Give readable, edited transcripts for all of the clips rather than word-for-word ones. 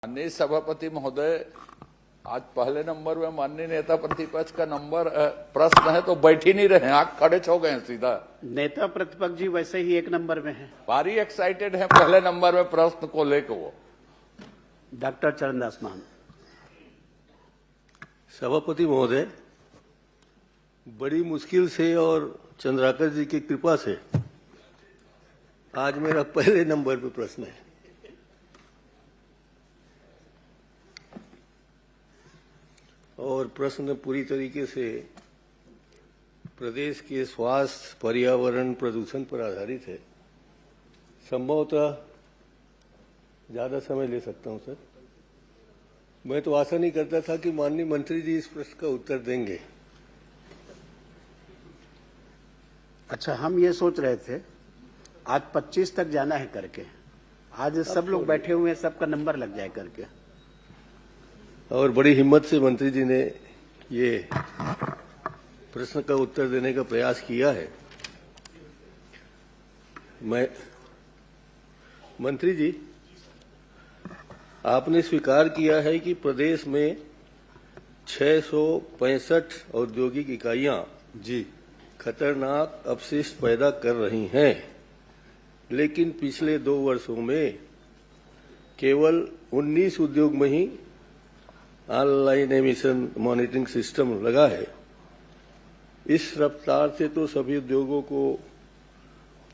माननीय सभापति महोदय, आज पहले नंबर में माननीय नेता प्रतिपक्ष का नंबर प्रश्न है तो बैठ ही नहीं रहे, आंख खड़े हो गए सीधा। नेता प्रतिपक्ष जी वैसे ही एक नंबर में हैं। भारी एक्साइटेड है पहले नंबर में प्रश्न को लेकर वो। डॉक्टर चरणदास मान। सभापति महोदय, बड़ी मुश्किल से और चंद्राकर जी की कृपा से आज मेरा पहले नंबर पे प्रश्न है। और प्रश्न पूरी तरीके से प्रदेश के स्वास्थ्य, पर्यावरण, प्रदूषण पर आधारित है। संभवतः ज्यादा समय ले सकता हूं सर। मैं तो आशा नहीं करता था कि माननीय मंत्री जी इस प्रश्न का उत्तर देंगे। अच्छा, हम ये सोच रहे थे आज 25 तक जाना है करके, आज सब लोग बैठे हुए हैं, सबका नंबर लग जाए करके। और बड़ी हिम्मत से मंत्री जी ने ये प्रश्न का उत्तर देने का प्रयास किया है। मंत्री जी, आपने स्वीकार किया है कि प्रदेश में 665 औद्योगिक इकाइयां जी खतरनाक अपशिष्ट पैदा कर रही हैं, लेकिन पिछले 2 वर्षों में केवल 19 उद्योग में ही ऑनलाइन एमिशन मॉनिटरिंग सिस्टम लगा है। इस रफ्तार से तो सभी उद्योगों को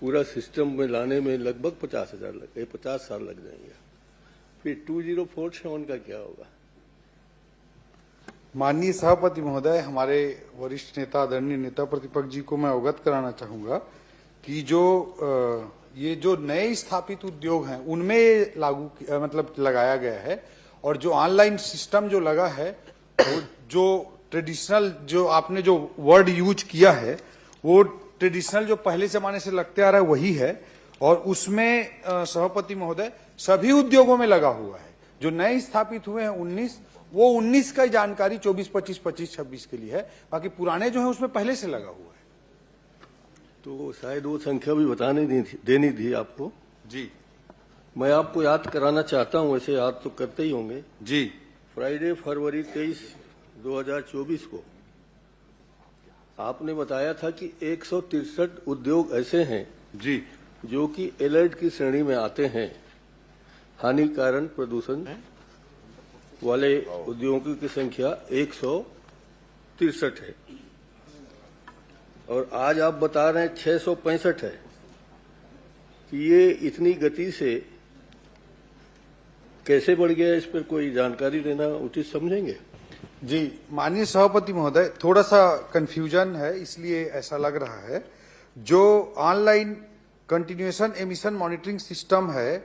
पूरा सिस्टम में लाने में लगभग 50 साल लग जाएंगे। फिर 2047 का क्या होगा? माननीय सभापति महोदय, हमारे वरिष्ठ नेता आदरणीय नेता प्रतिपक्ष जी को मैं अवगत कराना चाहूंगा कि ये जो नए स्थापित उद्योग हैं उनमें मतलब लगाया गया है, और जो ऑनलाइन सिस्टम जो लगा है वो जो ट्रेडिशनल जो आपने जो वर्ड यूज किया है वो ट्रेडिशनल जो पहले जमाने से लगते आ रहा है वही है। और उसमें सभापति महोदय सभी उद्योगों में लगा हुआ है। जो नए स्थापित हुए हैं 19, वो 19 का जानकारी 24, 25, 26 के लिए है। बाकी पुराने जो है उसमें पहले से लगा हुआ है। तो शायद वो संख्या भी देनी थी आपको जी। मैं आपको याद कराना चाहता हूं, वैसे याद तो करते ही होंगे जी। फ्राइडे फरवरी 23, 2024 को आपने बताया था कि 163 उद्योग ऐसे हैं जी जो कि अलर्ट की श्रेणी में आते हैं। हानिकारक प्रदूषण वाले उद्योगों की संख्या 163 है, और आज आप बता रहे हैं 665 है। ये इतनी गति से कैसे बढ़ गया, इस पर कोई जानकारी देना उचित समझेंगे? जी, माननीय सभापति महोदय, थोड़ा सा कंफ्यूजन है इसलिए ऐसा लग रहा है। जो online continuation emission monitoring system है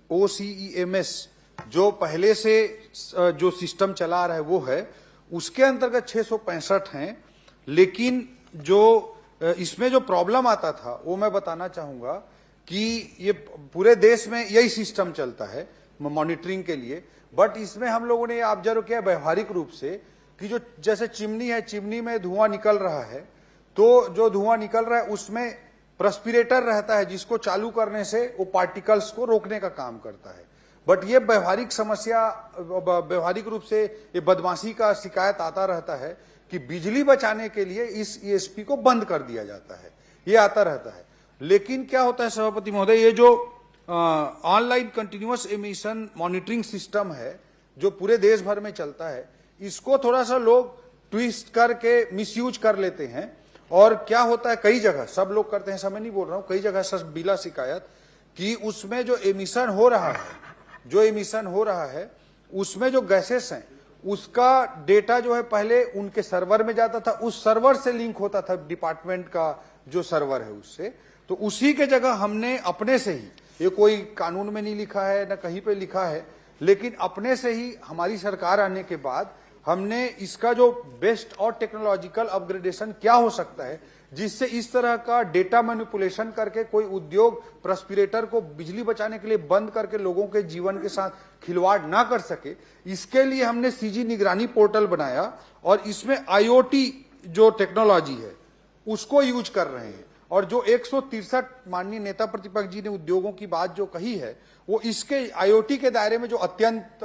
OCEMS, जो पहले से जो सिस्टम चला रहा है वो है, उसके अंतर्गत 665 हैं। लेकिन जो इसमें जो प्रॉब्लम आता था वो मैं बताना चाहूंगा कि ये पूरे देश में यही सिस्टम चलता है मॉनिटरिंग के लिए। बट इसमें हम लोगों ने ऑब्जर्व किया व्यवहारिक रूप से कि जो जैसे चिमनी है, चिमनी में धुआं निकल रहा है, तो जो धुआं निकल रहा है उसमें प्रस्पिरेटर रहता है जिसको चालू करने से वो पार्टिकल्स को रोकने का काम करता है। बट ये व्यवहारिक समस्या, व्यवहारिक रूप से ये बदमाशी का शिकायत आता रहता है कि बिजली बचाने के लिए इस ESP को बंद कर दिया जाता है, ये आता रहता है। लेकिन क्या होता है सभापति महोदय, ये जो online continuous emission monitoring system है जो पूरे देश भर में चलता है, इसको थोड़ा सा लोग ट्विस्ट करके मिसयूज कर लेते हैं। और क्या होता है, कई जगह सब लोग करते हैं, समय नहीं बोल रहा हूं, कई जगह सच बिला शिकायत कि उसमें जो एमिशन हो रहा है उसमें जो गैसेस हैं उसका डेटा जो है पहले उनके सर्वर में जाता था, उस सर्वर से लिंक होता था डिपार्टमेंट का जो सर्वर है उससे। तो उसी के जगह हमने अपने से ही, ये कोई कानून में नहीं लिखा है न कहीं पे लिखा है, लेकिन अपने से ही हमारी सरकार आने के बाद हमने इसका जो बेस्ट और टेक्नोलॉजिकल अपग्रेडेशन क्या हो सकता है जिससे इस तरह का डेटा मैनिपुलेशन करके कोई उद्योग प्रस्पिरेटर को बिजली बचाने के लिए बंद करके लोगों के जीवन के साथ खिलवाड़ ना कर सके, इसके लिए हमने CG निगरानी पोर्टल बनाया और इसमें IoT जो टेक्नोलॉजी है उसको यूज कर रहे हैं। और जो 163 माननीय नेता प्रतिपक्ष जी ने उद्योगों की बात जो कही है, वो इसके आईओटी के दायरे में जो अत्यंत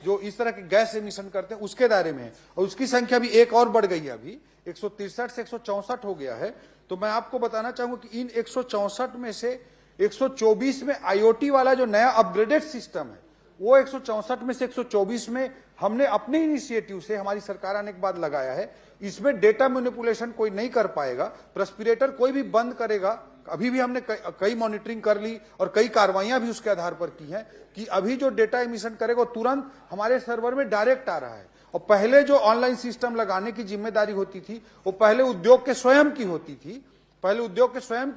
जो इस तरह के गैस एमिशन करते हैं उसके दायरे में है, और उसकी संख्या भी एक और बढ़ गई है, अभी 163 से 164 हो गया है। तो मैं आपको बताना चाहूंगा कि इन 164 में से 124 में आईओटी वाला जो नया अपग्रेडेड सिस्टम है, वो 164 में से 124 में हमने अपने इनिशिएटिव से, हमारी सरकार आने के बाद लगाया है। इसमें डेटा मैनिपुलेशन कोई नहीं कर पाएगा, प्रेस्पिरेटर कोई भी बंद करेगा। अभी भी हमने कई मॉनिटरिंग कर ली और कई कार्रवाइयां भी उसके आधार पर की हैं कि अभी जो डेटा एमिशन करेगा वो तुरंत हमारे सर्वर में डायरेक्ट आ रहा है। और पहले जो ऑनलाइन सिस्टम लगाने की जिम्मेदारी होती थी वो पहले उद्योग के स्वयं की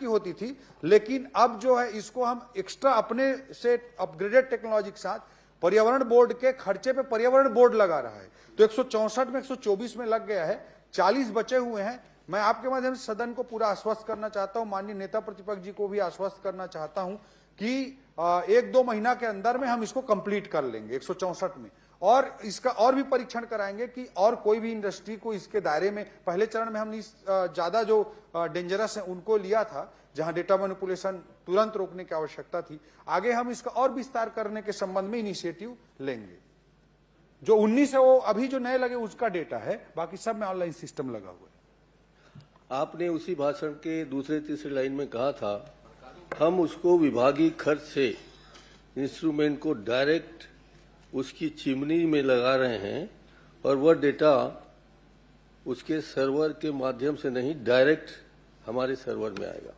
होती थी, लेकिन अब जो है इसको हम एक्स्ट्रा अपने से अपग्रेडेड टेक्नोलॉजी के साथ पर्यावरण बोर्ड के खर्चे पे पर्यावरण बोर्ड लगा रहा है। तो 164 में 124 में लग गया है, 40 बचे हुए हैं। मैं आपके माध्यम से सदन को पूरा आश्वस्त करना चाहता हूं, माननीय नेता प्रतिपक्ष जी को भी आश्वस्त करना चाहता हूं कि 1-2 महीना के अंदर में हम इसको कंप्लीट कर लेंगे 164 में, और इसका और भी परीक्षण कराएंगे कि और कोई भी इंडस्ट्री को इसके दायरे में। पहले चरण में हमने ज्यादा जो डेंजरस है उनको लिया था, जहां डेटा मैनिपुलेशन तुरंत रोकने की आवश्यकता थी। आगे हम इसका और विस्तार करने के संबंध में इनिशिएटिव लेंगे। जो 19 है वो अभी जो नए लगे उसका डेटा है, बाकी सब में ऑनलाइन सिस्टम लगा हुआ है। आपने उसी भाषण के दूसरे तीसरे लाइन में कहा था, हम उसको विभागीय खर्च से इंस्ट्रूमेंट को डायरेक्ट उसकी चिमनी में लगा रहे हैं और वह डेटा उसके सर्वर के माध्यम से नहीं, डायरेक्ट हमारे सर्वर में आएगा।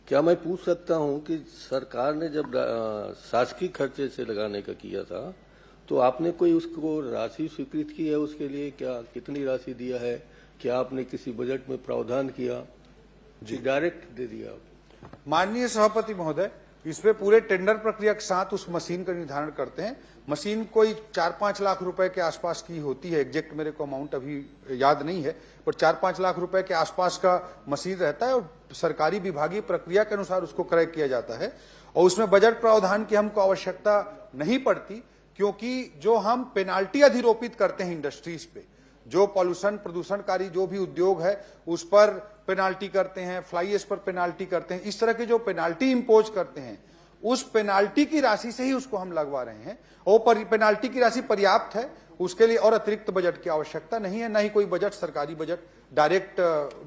क्या मैं पूछ सकता हूं कि सरकार ने जब शासकीय खर्चे से लगाने का किया था तो आपने कोई उसको राशि स्वीकृत की है? उसके लिए क्या कितनी राशि दिया है? क्या आपने किसी बजट में प्रावधान किया जी, डायरेक्ट दे दिया? माननीय सभापति महोदय, इसमें पूरे टेंडर प्रक्रिया के साथ उस मशीन का निर्धारण करते हैं। मशीन कोई 4-5 लाख रुपए के आसपास की होती है, एग्जैक्ट मेरे को अमाउंट अभी याद नहीं है, पर 4-5 लाख रुपए के आसपास का मशीन रहता है और सरकारी विभागीय प्रक्रिया के अनुसार उसको क्रय किया जाता है। और उसमें बजट प्रावधान की हमको आवश्यकता नहीं पड़ती, क्योंकि जो हम पेनाल्टी अधिरोपित करते हैं इंडस्ट्रीज पे, जो पॉल्यूशन प्रदूषणकारी जो भी उद्योग है उस पर पेनाल्टी करते हैं, फ्लाई एश पर पेनाल्टी करते हैं, इस तरह की जो पेनाल्टी इंपोज करते हैं उस पेनाल्टी की राशि से ही उसको हम लगवा रहे हैं। और पेनाल्टी की राशि पर्याप्त है, उसके लिए और अतिरिक्त बजट की आवश्यकता नहीं है, न ही कोई बजट, सरकारी बजट डायरेक्ट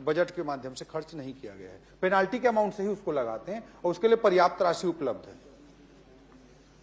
बजट के माध्यम से खर्च नहीं किया गया है। पेनाल्टी के अमाउंट से ही उसको लगाते हैं और उसके लिए पर्याप्त राशि उपलब्ध है।